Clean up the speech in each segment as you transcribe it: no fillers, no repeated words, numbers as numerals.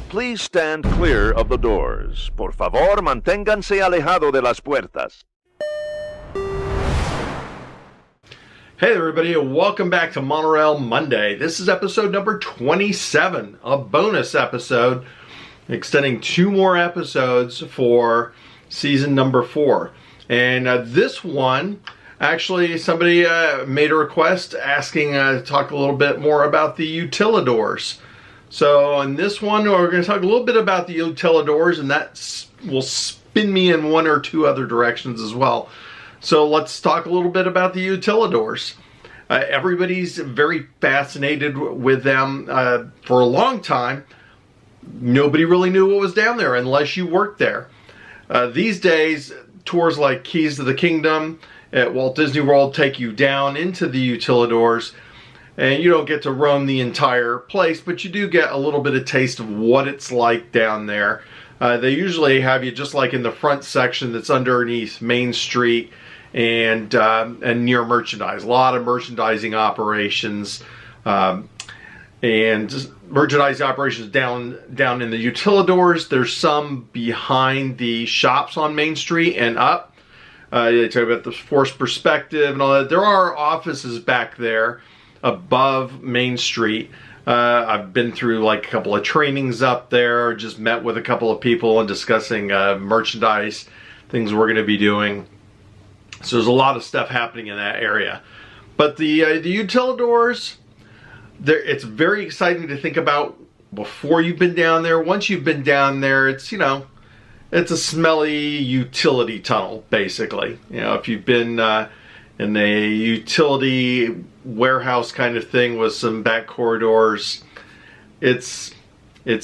Please stand clear of the doors. Por favor, manténganse alejado de las puertas. Hey everybody, and welcome back to Monorail Monday. This is episode number 27, a bonus episode, extending 2 more episodes for season number 4. And this one, actually somebody made a request asking to talk a little bit more about the Utilidors. So in this one, we're going to talk a little bit about the Utilidors, and that will spin me in 1 or 2 other directions as well. So let's talk a little bit about the Utilidors. Everybody's very fascinated with them. For a long time, nobody really knew what was down there unless you worked there. These days, tours like Keys to the Kingdom at Walt Disney World take you down into the Utilidors, and you don't get to roam the entire place, but you do get a little bit of taste of what it's like down there. They usually have you just like in the front section that's underneath Main Street and near merchandise. A lot of merchandising operations and merchandising operations down in the Utilidors. There's some behind the shops on Main Street and up. They talk about the forced perspective and all that. There are offices back there above Main Street. I've been through like a couple of trainings up there, just met with a couple of people and discussing merchandise, things we're going to be doing. So there's a lot of stuff happening in that area. But the Utilidors, it's very exciting to think about before you've been down there. Once you've been down there, it's, it's a smelly utility tunnel, basically. If you've been in a utility warehouse kind of thing with some back corridors, it's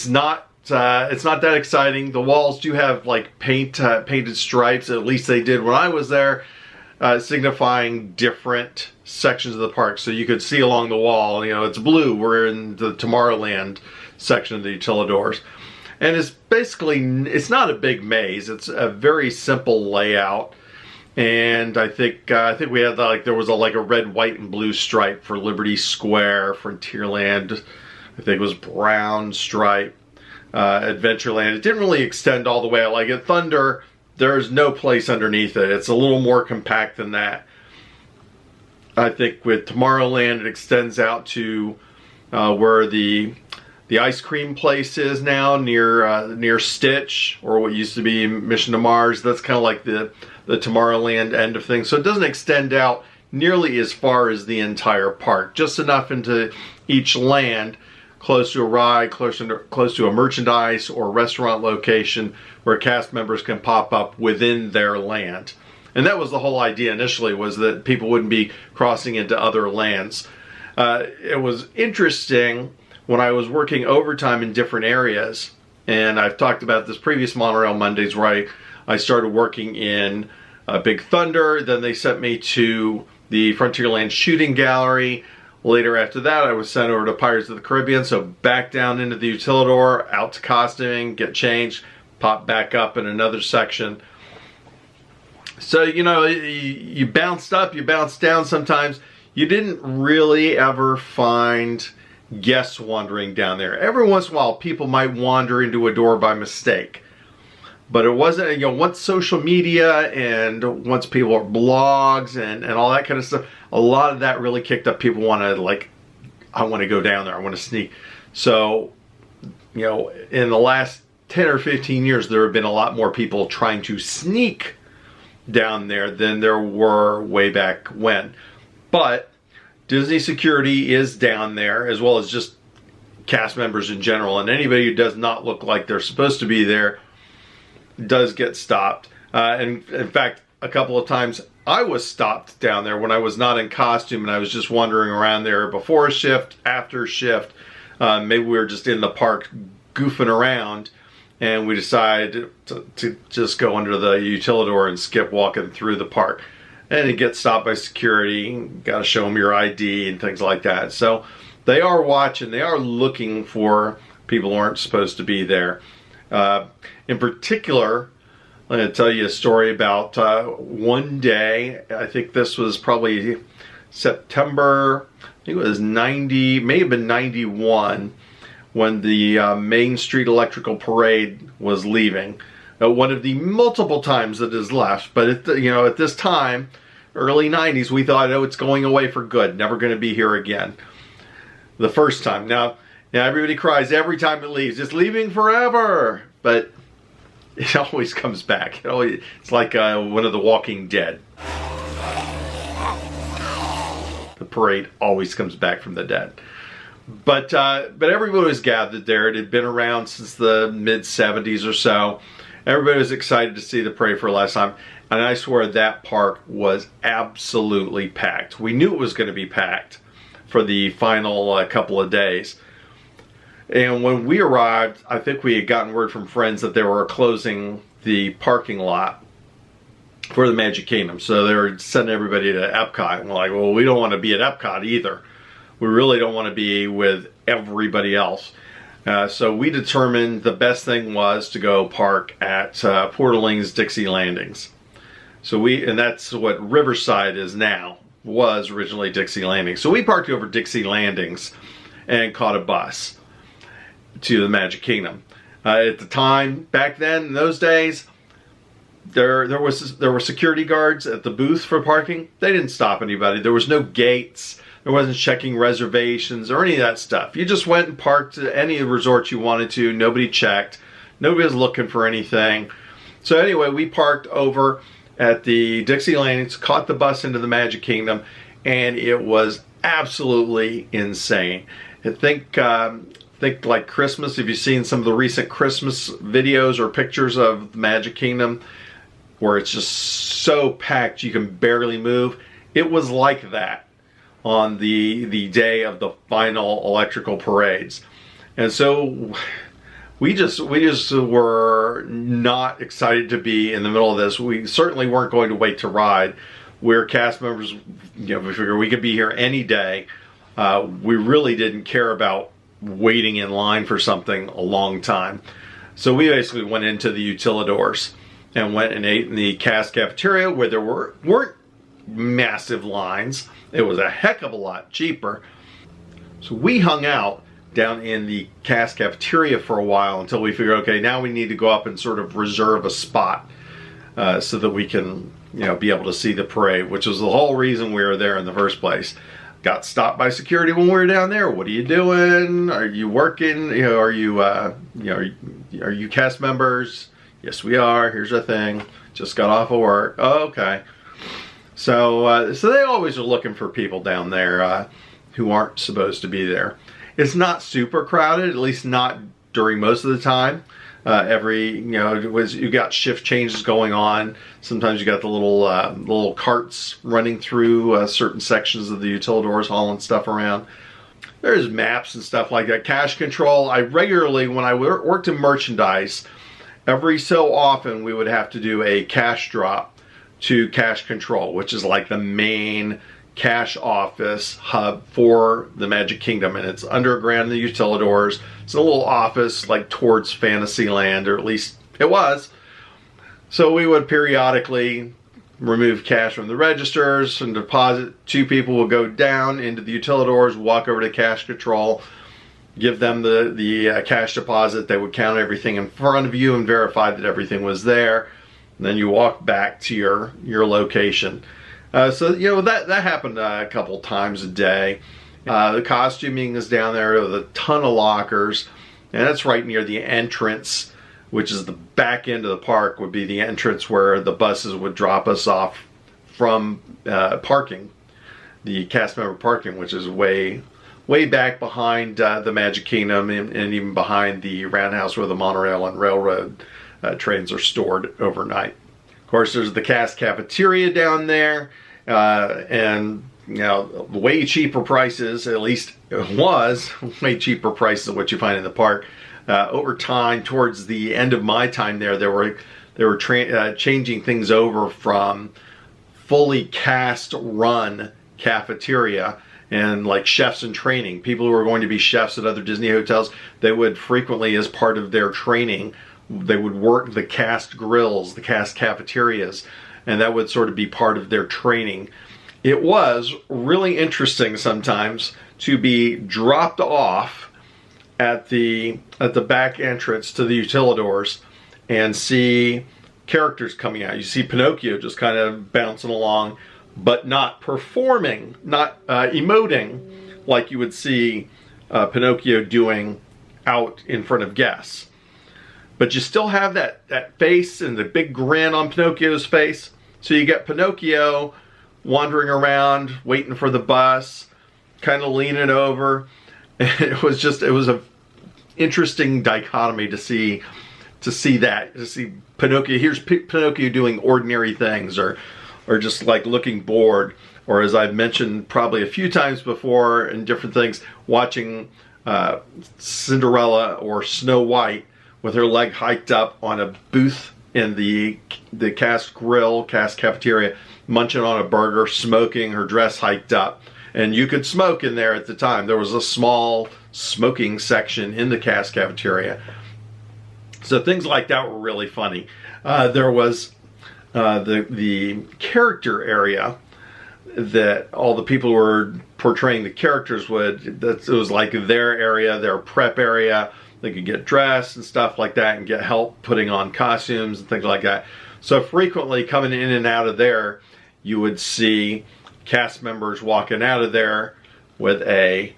not that exciting. The walls do have like painted stripes, at least they did when I was there, signifying different sections of the park. So you could see along the wall, it's blue. We're in the Tomorrowland section of the Utilidors. And it's not a big maze. It's a very simple layout. And I think we had there was a red, white, and blue stripe for Liberty Square, Frontierland. I think it was brown stripe. Adventureland. It didn't really extend all the way. Like at Thunder, there's no place underneath it. It's a little more compact than that. I think with Tomorrowland, it extends out to where the ice cream place is now, near Stitch, or what used to be Mission to Mars. That's kind of like the Tomorrowland end of things. So it doesn't extend out nearly as far as the entire park. Just enough into each land, close to a ride, close to a merchandise or restaurant location where cast members can pop up within their land. And that was the whole idea initially, was that people wouldn't be crossing into other lands. It was interesting when I was working overtime in different areas, and I've talked about this previous Monorail Mondays where I started working in Big Thunder, then they sent me to the Frontierland Shooting Gallery. Later after that, I was sent over to Pirates of the Caribbean, so back down into the Utilidor, out to costuming, get changed, pop back up in another section. So, you bounced up, you bounced down sometimes. You didn't really ever find guests wandering down there. Every once in a while, people might wander into a door by mistake. But it wasn't, once social media and once people are blogs and all that kind of stuff, a lot of that really kicked up. People want to I want to go down there. I want to sneak. So, in the last 10 or 15 years, there have been a lot more people trying to sneak down there than there were way back when. But Disney security is down there, as well as just cast members in general. And anybody who does not look like they're supposed to be there does get stopped. And in fact, a couple of times I was stopped down there when I was not in costume and I was just wandering around there before a shift, after shift. Maybe we were just in the park goofing around and we decided to just go under the Utilidor and skip walking through the park. And you get stopped by security, got to show them your ID and things like that. So they are watching, they are looking for people who aren't supposed to be there. In particular, I'm going to tell you a story about one day. I think this was probably September, I think it was 90, may have been 91, when the Main Street Electrical Parade was leaving. One of the multiple times that has left, but at this time, early 90s, we thought, oh, it's going away for good, never going to be here again. The first time. Now everybody cries every time it leaves, it's leaving forever, but it always comes back. It's like one of the Walking Dead. The parade always comes back from the dead. But everybody was gathered there. It had been around since the mid-70s or so. Everybody was excited to see the parade for the last time. And I swear that park was absolutely packed. We knew it was going to be packed for the final couple of days. And when we arrived, I think we had gotten word from friends that they were closing the parking lot for the Magic Kingdom. So they were sending everybody to Epcot. And we're like, well, we don't want to be at Epcot either. We really don't want to be with everybody else. So we determined the best thing was to go park at Port Orleans Dixie Landings. And that's what Riverside is now, was originally Dixie Landings. So we parked over Dixie Landings and caught a bus to the Magic Kingdom. At the time, back then, in those days, there were security guards at the booth for parking. They didn't stop anybody. There was no gates. There wasn't checking reservations or any of that stuff. You just went and parked at any resort you wanted to. Nobody checked. Nobody was looking for anything. So anyway, we parked over at the Dixie Landings, caught the bus into the Magic Kingdom, and it was absolutely insane. I think like Christmas, if you've seen some of the recent Christmas videos or pictures of the Magic Kingdom, where it's just so packed you can barely move, it was like that on the day of the final electrical parades. And so we just were not excited to be in the middle of this. We certainly weren't going to wait to ride. We're cast members, we figured we could be here any day. We really didn't care about waiting in line for something a long time. So we basically went into the Utilidors and went and ate in the cast cafeteria, where there weren't massive lines. It was a heck of a lot cheaper. So we hung out down in the cast cafeteria for a while until we figured, okay, now we need to go up and sort of reserve a spot so that we can, be able to see the parade, which was the whole reason we were there in the first place. Got stopped by security when we were down there. What are you doing? Are you working? Are you cast members? Yes, we are. Here's our thing. Just got off of work. Oh, okay. So they always are looking for people down there who aren't supposed to be there. It's not super crowded, at least not during most of the time. You got shift changes going on. Sometimes you got the little carts running through certain sections of the Utilidors, hauling stuff around. There's maps and stuff like that. Cash control. I regularly, when I worked in merchandise, every so often we would have to do a cash drop to cash control, which is like the main cash office hub for the Magic Kingdom, and it's underground in the Utilidors. It's a little office like towards Fantasyland, or at least it was. So we would periodically remove cash from the registers and deposit. Two people would go down into the Utilidors, walk over to cash control, give them the cash deposit. They would count everything in front of you and verify that everything was there. And then you walk back to your location. So that happened a couple times a day. The costuming is down there with a ton of lockers, and that's right near the entrance, which is the back end of the park, would be the entrance where the buses would drop us off from parking, the cast member parking, which is way back behind the Magic Kingdom and even behind the roundhouse where the monorail and railroad trains are stored overnight. Of course, there's the cast cafeteria down there, and way cheaper prices. At least it was way cheaper prices than what you find in the park. Over time, towards the end of my time there, they were changing things over from fully cast run cafeteria and like chefs in training. People who were going to be chefs at other Disney hotels, they would frequently, as part of their training, they would work the cast grills, the cast cafeterias, and that would sort of be part of their training. It was really interesting sometimes to be dropped off at the back entrance to the Utilidors and see characters coming out. You see Pinocchio just kind of bouncing along, but not performing, not emoting like you would see Pinocchio doing out in front of guests. But you still have that face and the big grin on Pinocchio's face. So you get Pinocchio wandering around, waiting for the bus, kind of leaning over. It was a interesting dichotomy to see Pinocchio. Here's Pinocchio doing ordinary things, or just like looking bored, or as I've mentioned probably a few times before in different things, watching Cinderella or Snow White with her leg hiked up on a booth in the cast cafeteria, munching on a burger, smoking, her dress hiked up. And you could smoke in there at the time. There was a small smoking section in the cast cafeteria. So things like that were really funny. There was the character area that all the people who were portraying the characters it was like their area, their prep area. They could get dressed and stuff like that and get help putting on costumes and things like that. So frequently coming in and out of there, you would see cast members walking out of there with a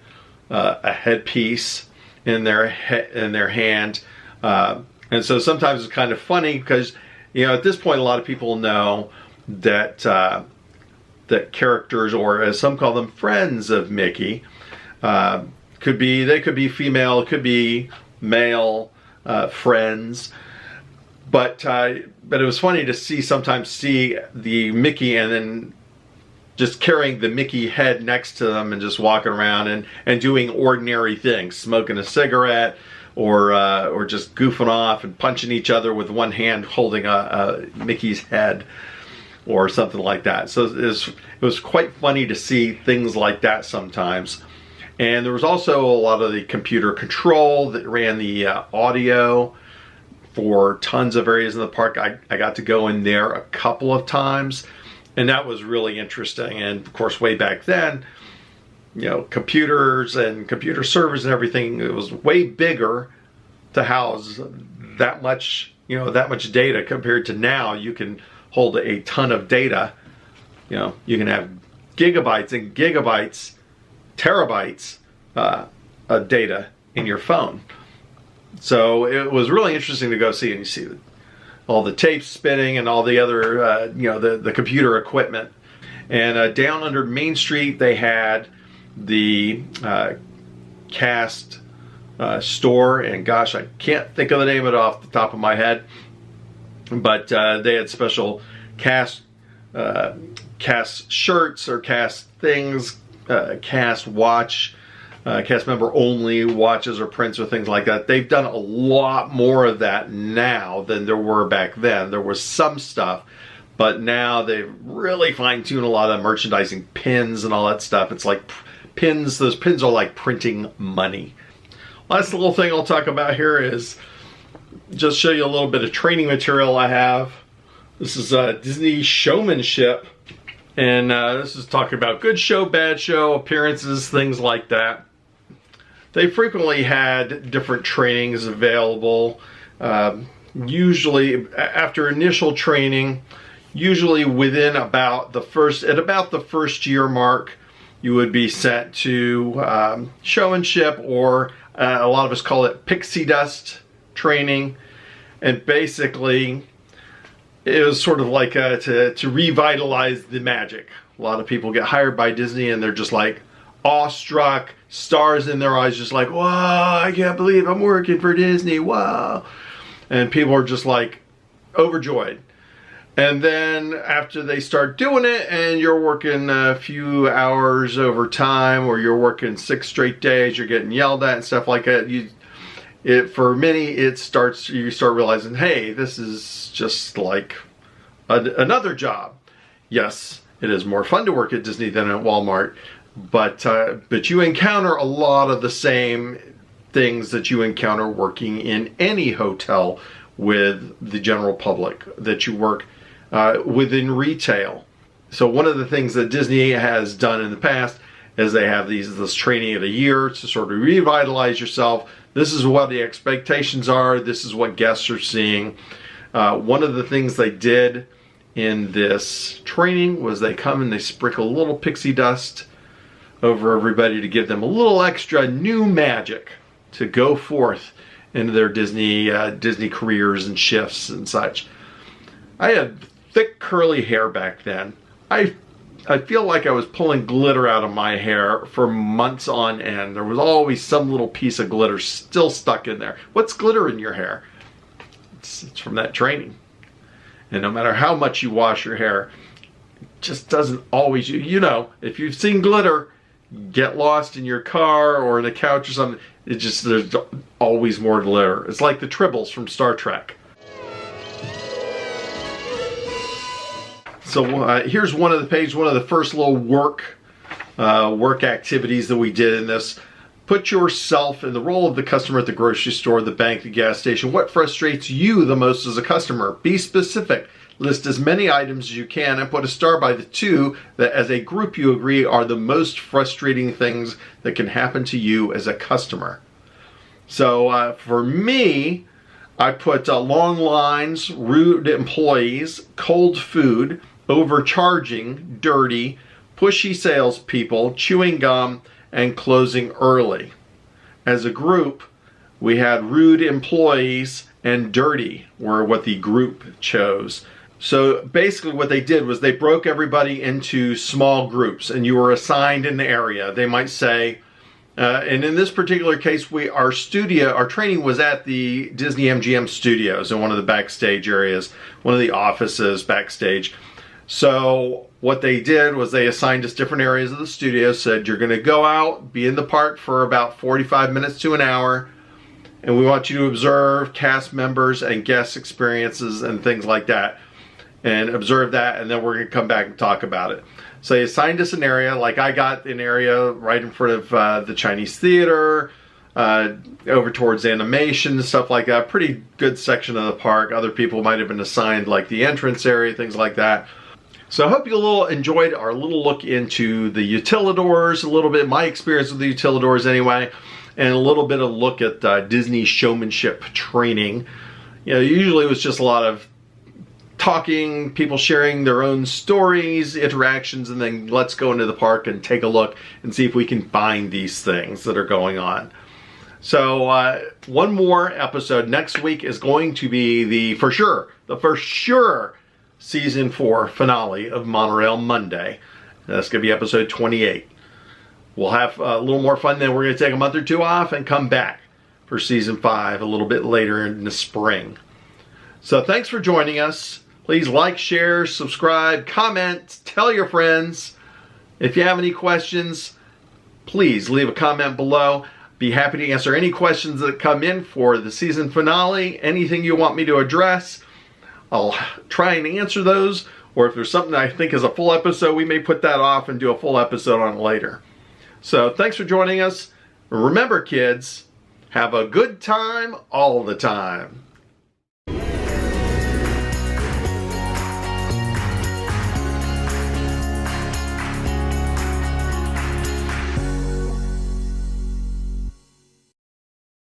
headpiece in their hand. And so sometimes it's kind of funny because, at this point, a lot of people know that that characters, or as some call them, friends of Mickey, could be female, could be male friends. But it was funny to sometimes see the Mickey and then just carrying the Mickey head next to them and just walking around and doing ordinary things, smoking a cigarette, or just goofing off and punching each other with one hand holding a Mickey's head or something like that. So it was quite funny to see things like that sometimes. And there was also a lot of the computer control that ran the audio for tons of areas in the park. I got to go in there a couple of times, and that was really interesting. And of course, way back then, computers and computer servers and everything, it was way bigger to house that much data compared to now. You can hold a ton of data. You can have gigabytes and gigabytes, terabytes of data in your phone. So it was really interesting to go see, and you see all the tapes spinning and all the other, the computer equipment. And down under Main Street, they had the cast store, and gosh, I can't think of the name of it off the top of my head, but they had special cast shirts or cast things, cast watch, cast member only watches or prints or things like that. They've done a lot more of that now than there were back then. There was some stuff, but now they've really fine-tuned a lot of merchandising, pins and all that stuff. It's like pins, those pins are like printing money. Last little thing I'll talk about here is just show you a little bit of training material I have. This is Disney Showmanship, and this is talking about good show, bad show, appearances, things like that. They frequently had different trainings available. Usually after initial training, usually within about the first year mark, you would be sent to showmanship, or a lot of us call it pixie dust training. And basically it was sort of like to revitalize the magic. A lot of people get hired by Disney and they're just like awestruck, stars in their eyes, just like, wow, I can't believe I'm working for Disney, wow. And people are just like overjoyed. And then after they start doing it and you're working a few hours over time, or you're working 6 straight days, you're getting yelled at and stuff like that, for many, you start realizing, hey, this is just like another job. Yes, it is more fun to work at Disney than at Walmart, but you encounter a lot of the same things that you encounter working in any hotel with the general public, that you work within retail. So one of the things that Disney has done in the past is they have this training of a year to sort of revitalize yourself. this is what the expectations are. This is what guests are seeing. One of the things they did in this training was they come and they sprinkle a little pixie dust over everybody to give them a little extra new magic to go forth into their Disney careers and shifts and such. I had thick curly hair back then. I feel like I was pulling glitter out of my hair for months on end. There was always some little piece of glitter still stuck in there. What's glitter in your hair? It's from that training. And no matter how much you wash your hair, it just doesn't always, you know, if you've seen glitter, get lost in your car or in a couch or something, there's always more glitter. It's like the tribbles from Star Trek. So here's one of the first little work activities that we did in this. Put yourself in the role of the customer at the grocery store, the bank, the gas station. What frustrates you the most as a customer? Be specific. List as many items as you can and put a star by the 2 that as a group you agree are the most frustrating things that can happen to you as a customer. So for me, I put long lines, rude employees, cold food, overcharging, dirty, pushy salespeople, chewing gum, and closing early. As a group, we had rude employees and dirty were what the group chose. So basically what they did was they broke everybody into small groups and you were assigned an area. They might say, and in this particular case, our training was at the Disney MGM studios in one of the backstage areas, one of the offices backstage. So what they did was they assigned us different areas of the studio, said you're going to go out, be in the park for about 45 minutes to an hour, and we want you to observe cast members and guest experiences and things like that, and observe that, and then we're going to come back and talk about it. So they assigned us an area, like I got an area right in front of the Chinese theater, over towards animation, stuff like that. Pretty good section of the park. Other people might have been assigned like the entrance area, things like that. So I hope you enjoyed our little look into the Utilidors, a little bit my experience with the Utilidors anyway, and a little bit of a look at Disney Showmanship training. You know, usually it was just a lot of talking, people sharing their own stories, interactions, and then let's go into the park and take a look and see if we can find these things that are going on. So one more episode next week is going to be the for sure season 4 finale of Monorail Monday. That's going to be episode 28. We'll have a little more fun, then we're going to take a month or 2 off and come back for season 5 a little bit later in the spring. So thanks for joining us. Please like, share, subscribe, comment, tell your friends. If you have any questions, please leave a comment below. Be happy to answer any questions that come in for the season finale. Anything you want me to address, I'll try and answer those. Or if there's something I think is a full episode, we may put that off and do a full episode on it later. So thanks for joining us. Remember, kids, have a good time all the time.